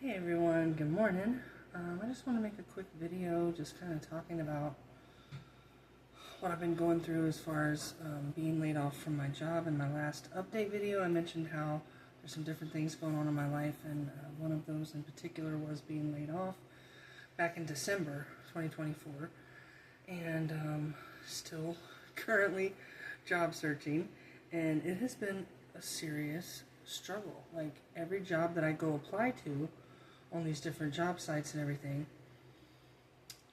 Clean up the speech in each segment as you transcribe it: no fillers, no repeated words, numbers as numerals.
Hey everyone, good morning. I just want to make a quick video just kind of talking about what I've been going through as far as being laid off from my job. In my last update video, I mentioned how there's some different things going on in my life, and one of those in particular was being laid off back in December 2024, and still currently job searching, and it has been a serious struggle. Like every job that I go apply to on these different job sites and everything,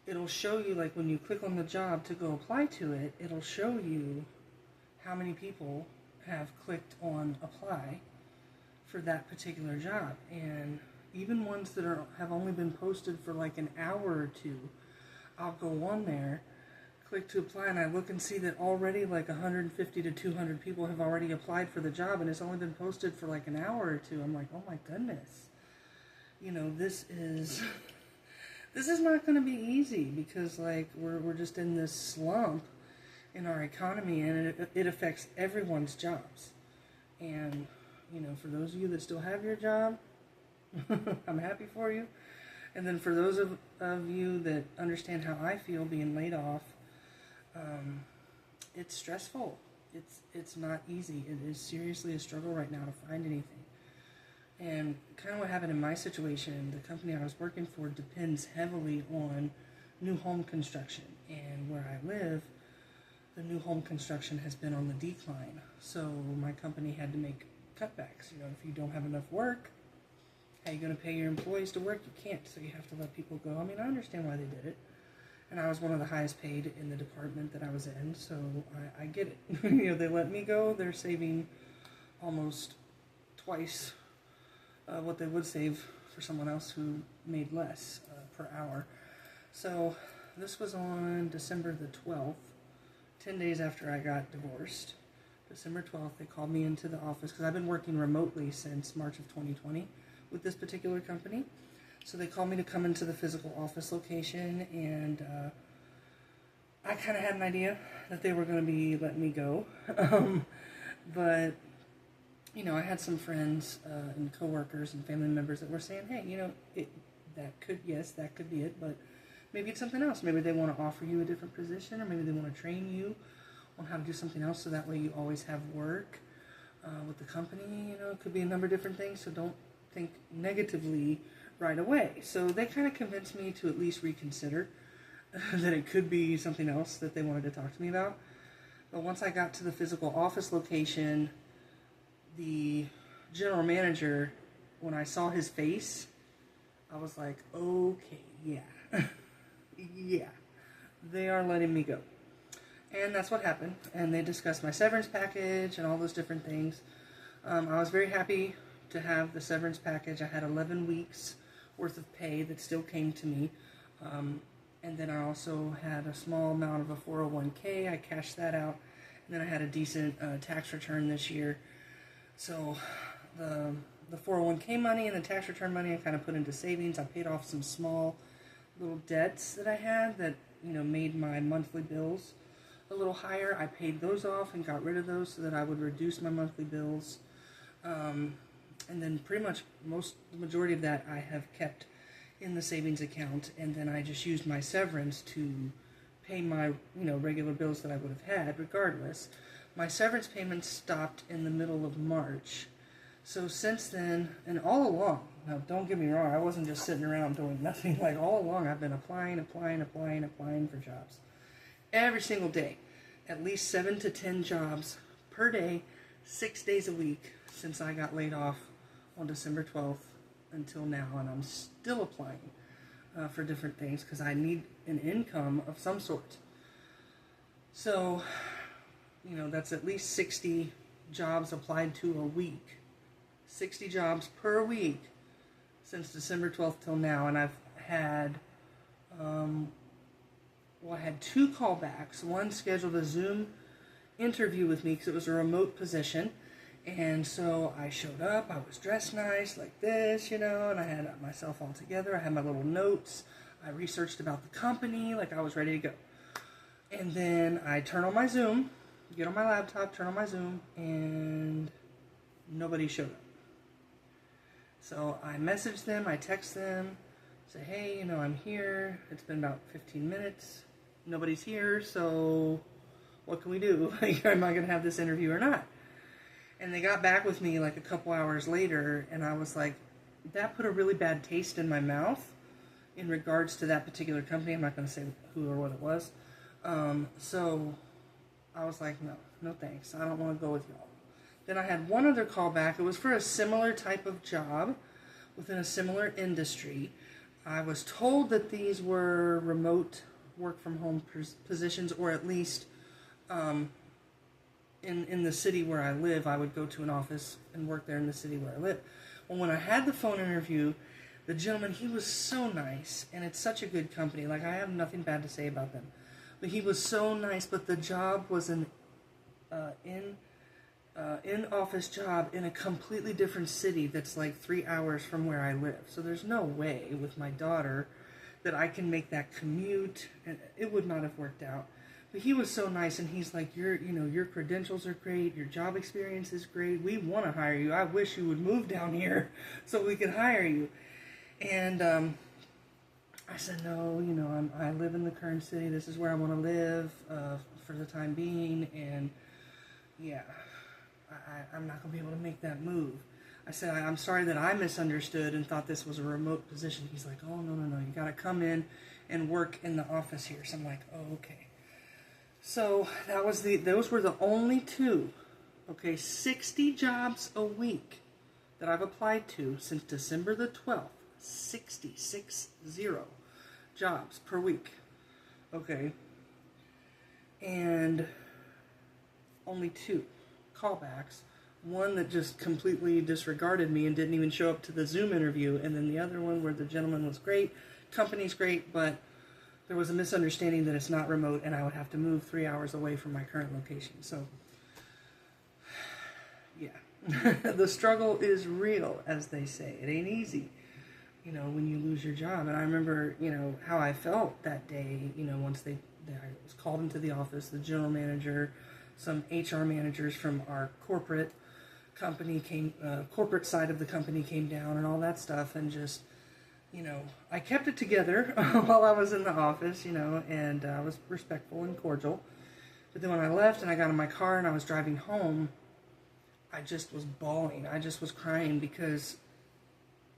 it'll show you, like when you click on the job to go apply to it, it'll show you how many people have clicked on apply for that particular job. And even ones that have only been posted for like an hour or two, I'll go on there, click to apply, and I look and see that already like 150 to 200 people have already applied for the job, and it's only been posted for like an hour or two. I'm like, oh my goodness. You know, this is not going to be easy, because like we're just in this slump in our economy, and it affects everyone's jobs. And you know, for those of you that still have your job, I'm happy for you. And then for those of you that understand how I feel being laid off, it's stressful. It's not easy. It is seriously a struggle right now to find anything. And kind of what happened in my situation, the company I was working for depends heavily on new home construction. And where I live, the new home construction has been on the decline. So my company had to make cutbacks. You know, if you don't have enough work, how are you going to pay your employees to work? You can't, so you have to let people go. I mean, I understand why they did it. And I was one of the highest paid in the department that I was in, so I get it. You know, they let me go. They're saving almost twice what they would save for someone else who made less per hour. So this was on December the 12th, 10 days after I got divorced. December 12th, they called me into the office, because I've been working remotely since March of 2020 with this particular company. So they called me to come into the physical office location, and I kind of had an idea that they were going to be letting me go. But you know, I had some friends and coworkers and family members that were saying, hey, you know, that could be it, but maybe it's something else. Maybe they want to offer you a different position, or maybe they want to train you on how to do something else, so that way you always have work with the company. You know, it could be a number of different things, so don't think negatively right away. So they kind of convinced me to at least reconsider that it could be something else that they wanted to talk to me about. But once I got to the physical office location, the general manager, when I saw his face, I was like, okay, yeah, yeah, they are letting me go. And that's what happened. And they discussed my severance package and all those different things. I was very happy to have the severance package. I had 11 weeks worth of pay that still came to me. And then I also had a small amount of a 401k. I cashed that out. And then I had a decent tax return this year. So the 401k money and the tax return money I kind of put into savings. I paid off some small little debts that I had that, you know, made my monthly bills a little higher. I paid those off and got rid of those so that I would reduce my monthly bills. And then pretty much the majority of that I have kept in the savings account, and then I just used my severance to pay my, you know, regular bills that I would have had regardless. My severance payments stopped in the middle of March. So since then, and all along, now don't get me wrong, I wasn't just sitting around doing nothing. Like all along, I've been applying for jobs. Every single day. At least 7 to 10 jobs per day, 6 days a week since I got laid off on December 12th until now. And I'm still applying for different things because I need an income of some sort. So, you know, that's at least 60 jobs applied to a week. 60 jobs per week since December 12th till now. And I've had, I had 2 callbacks. One scheduled a Zoom interview with me because it was a remote position. And so I showed up, I was dressed nice like this, you know, and I had myself all together. I had my little notes. I researched about the company, like I was ready to go. And then I turn on my Zoom, get on my laptop, turn on my Zoom, and nobody showed up. So I message them, I text them, say, hey, I'm here. It's been about 15 minutes. Nobody's here, so what can we do? Am I going to have this interview or not? And they got back with me like a couple hours later, and I was like, that put a really bad taste in my mouth in regards to that particular company. I'm not going to say who or what it was. So I was like, no thanks. I don't want to go with y'all. Then I had one other call back. It was for a similar type of job within a similar industry. I was told that these were remote work from home positions, or at least in the city where I live, I would go to an office and work there in the city where I live. Well, when I had the phone interview, the gentleman, he was so nice, and it's such a good company. Like, I have nothing bad to say about them. But he was so nice, but the job was an in-office job in a completely different city that's like 3 hours from where I live. So there's no way with my daughter that I can make that commute, and it would not have worked out. But he was so nice, and he's like, your credentials are great, your job experience is great, we want to hire you. I wish you would move down here so we could hire you. And I said, no, I live in the current city, this is where I want to live for the time being, and yeah, I'm not going to be able to make that move. I said, I'm sorry that I misunderstood and thought this was a remote position. He's like, oh, no, you got to come in and work in the office here. So I'm like, oh, okay. So those were the only two, 60 jobs a week that I've applied to since December the 12th. 60 jobs per week. Okay. And only two callbacks. One that just completely disregarded me and didn't even show up to the Zoom interview, and then the other one where the gentleman was great, company's great, but there was a misunderstanding that it's not remote and I would have to move 3 hours away from my current location. So, yeah. The struggle is real, as they say. It ain't easy, when you lose your job. And I remember, how I felt that day, once I was called into the office, the general manager, some HR managers from our corporate side of the company came down and all that stuff, and just, I kept it together while I was in the office, and I was respectful and cordial. But then when I left and I got in my car and I was driving home, I just was bawling. I just was crying, because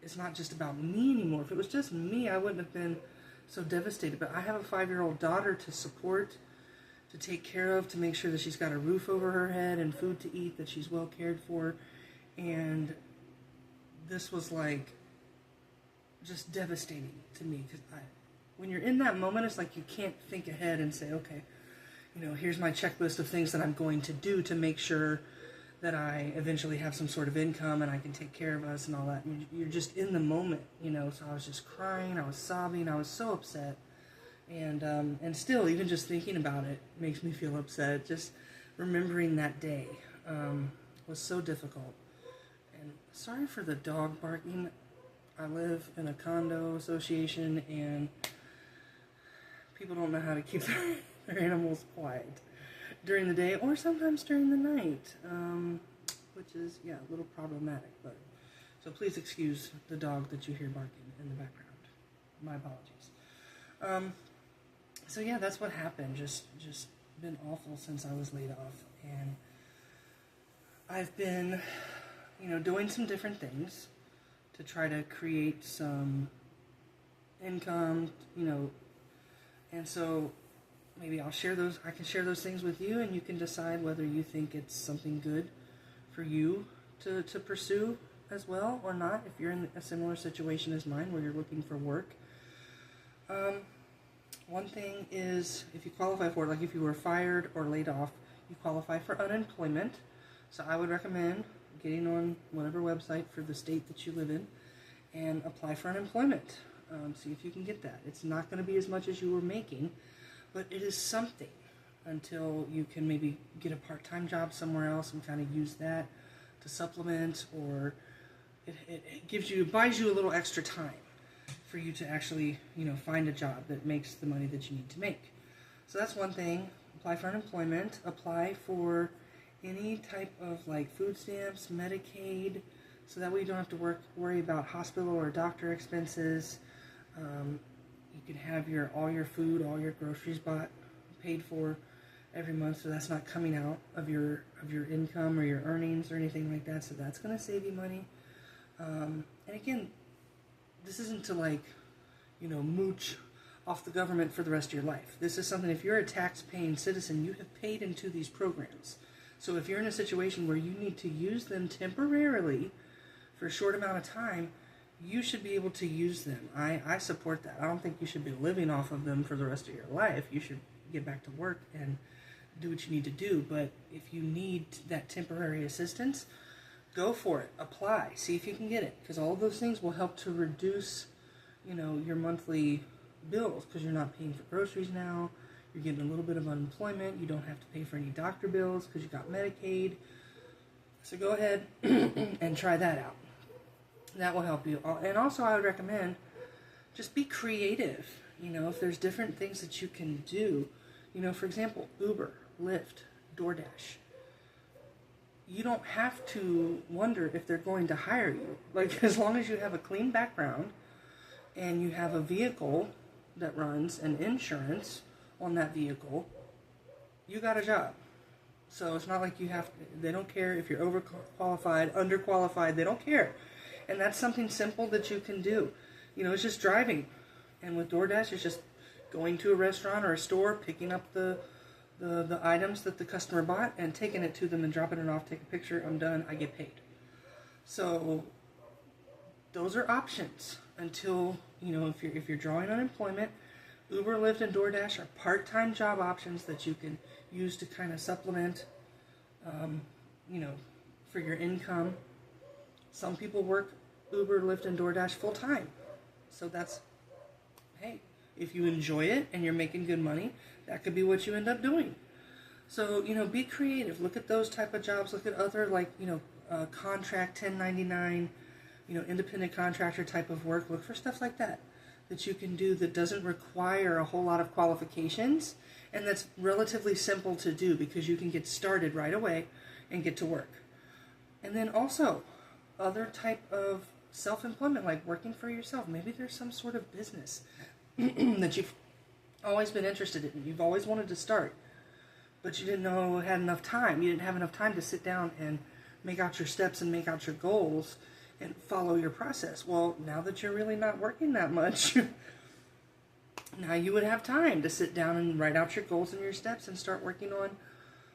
it's not just about me anymore. If it was just me, I wouldn't have been so devastated. But I have a 5-year-old daughter to support, to take care of, to make sure that she's got a roof over her head and food to eat, that she's well cared for. And this was like just devastating to me, because when you're in that moment, it's like you can't think ahead and say, okay, here's my checklist of things that I'm going to do to make sure that I eventually have some sort of income and I can take care of us and all that. You're just in the moment, so I was just crying, I was sobbing, I was so upset. And still, even just thinking about it makes me feel upset. Just remembering that day was so difficult. And sorry for the dog barking. I live in a condo association, and people don't know how to keep their animals quiet during the day or sometimes during the night, which is, a little problematic. But so please excuse the dog that you hear barking in the background. My apologies. So yeah, that's what happened. Just been awful since I was laid off, and I've been, doing some different things to try to create some income, and so maybe I can share those things with you, and you can decide whether you think it's something good for you to pursue as well or not, if you're in a similar situation as mine where you're looking for work. One thing is, if you qualify for it, like if you were fired or laid off, you qualify for unemployment. So I would recommend getting on whatever website for the state that you live in and apply for unemployment. See if you can get that. It's not going to be as much as you were making, but it is something until you can maybe get a part-time job somewhere else and kind of use that to supplement, or it buys you a little extra time for you to actually, find a job that makes the money that you need to make. So that's one thing. Apply for unemployment. Apply for any type of like food stamps, Medicaid, So that way you don't have to worry about hospital or doctor expenses. You can have all your food, all your groceries paid for every month, so that's not coming out of your income or your earnings or anything like that. So that's going to save you money. And again, this isn't to mooch off the government for the rest of your life. This is something, if you're a tax-paying citizen, you have paid into these programs. So if you're in a situation where you need to use them temporarily for a short amount of time, you should be able to use them. I support that. I don't think you should be living off of them for the rest of your life. You should get back to work and do what you need to do. But if you need that temporary assistance, go for it. Apply. See if you can get it. Because all of those things will help to reduce, your monthly bills. Because you're not paying for groceries now. You're getting a little bit of unemployment. You don't have to pay for any doctor bills because you got Medicaid. So go ahead and try that out. That will help you. And also I would recommend just be creative. If there's different things that you can do. For example, Uber, Lyft, DoorDash. You don't have to wonder if they're going to hire you. As long as you have a clean background and you have a vehicle that runs and insurance on that vehicle, you got a job. So it's not like they don't care if you're overqualified, underqualified, they don't care. And that's something simple that you can do. It's just driving. And with DoorDash, it's just going to a restaurant or a store, picking up the items that the customer bought and taking it to them and dropping it off, take a picture, I'm done, I get paid. So those are options until, if you're drawing unemployment, Uber, Lyft, and DoorDash are part-time job options that you can use to kind of supplement, for your income. Some people work Uber, Lyft, and DoorDash full-time. So hey, if you enjoy it and you're making good money, that could be what you end up doing. So, be creative. Look at those type of jobs. Look at other, contract, 1099, independent contractor type of work. Look for stuff like that you can do that doesn't require a whole lot of qualifications and that's relatively simple to do because you can get started right away and get to work. And then also, other type of self-employment, like working for yourself. Maybe there's some sort of business that you've always been interested in. You've always wanted to start, but you didn't know had enough time. You didn't have enough time to sit down and make out your steps and make out your goals and follow your process. Well, now that you're really not working that much, now you would have time to sit down and write out your goals and your steps and start working on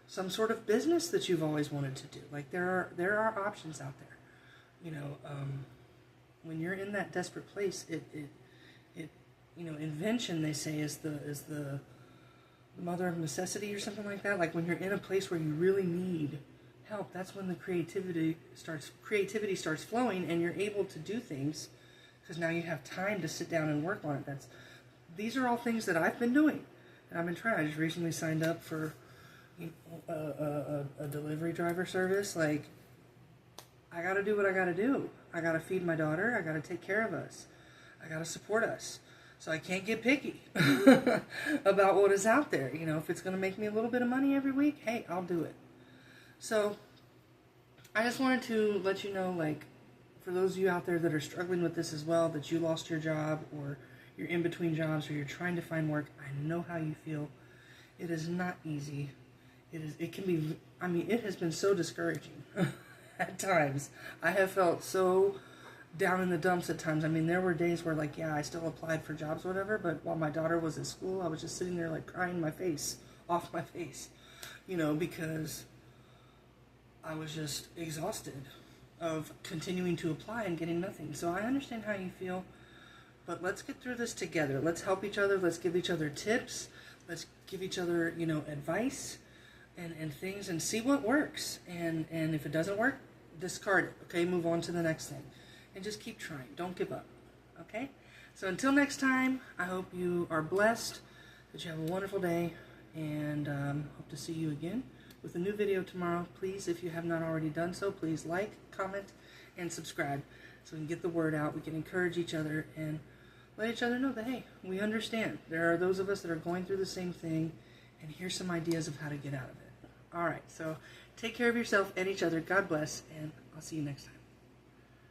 some sort of business that you've always wanted to do. There are options out there. When you're in that desperate place, invention, they say, is the mother of necessity or something like that. When you're in a place where you really need help, that's when the creativity starts flowing and you're able to do things because now you have time to sit down and work on it. These are all things that I've been doing and I've been trying. I just recently signed up for a delivery driver service. I got to do what I got to do. I got to feed my daughter. I got to take care of us. I got to support us. So I can't get picky about what is out there. If it's going to make me a little bit of money every week, hey, I'll do it. So I just wanted to let you know, for those of you out there that are struggling with this as well, that you lost your job or you're in between jobs or you're trying to find work, I know how you feel. It is not easy. It can be, it has been so discouraging at times. I have felt so down in the dumps at times. There were days where I still applied for jobs or whatever, but while my daughter was at school, I was just sitting there crying off my face, because I was just exhausted of continuing to apply and getting nothing. So I understand how you feel, but let's get through this together. Let's help each other. Let's give each other tips. Let's give each other, advice and things and see what works. And if it doesn't work, discard it, okay? Move on to the next thing. And just keep trying. Don't give up, okay? So until next time, I hope you are blessed, that you have a wonderful day, and hope to see you again with a new video tomorrow. Please, if you have not already done so, please like, comment, and subscribe so we can get the word out. We can encourage each other and let each other know that, hey, we understand. There are those of us that are going through the same thing, and here's some ideas of how to get out of it. All right, so take care of yourself and each other. God bless, and I'll see you next time.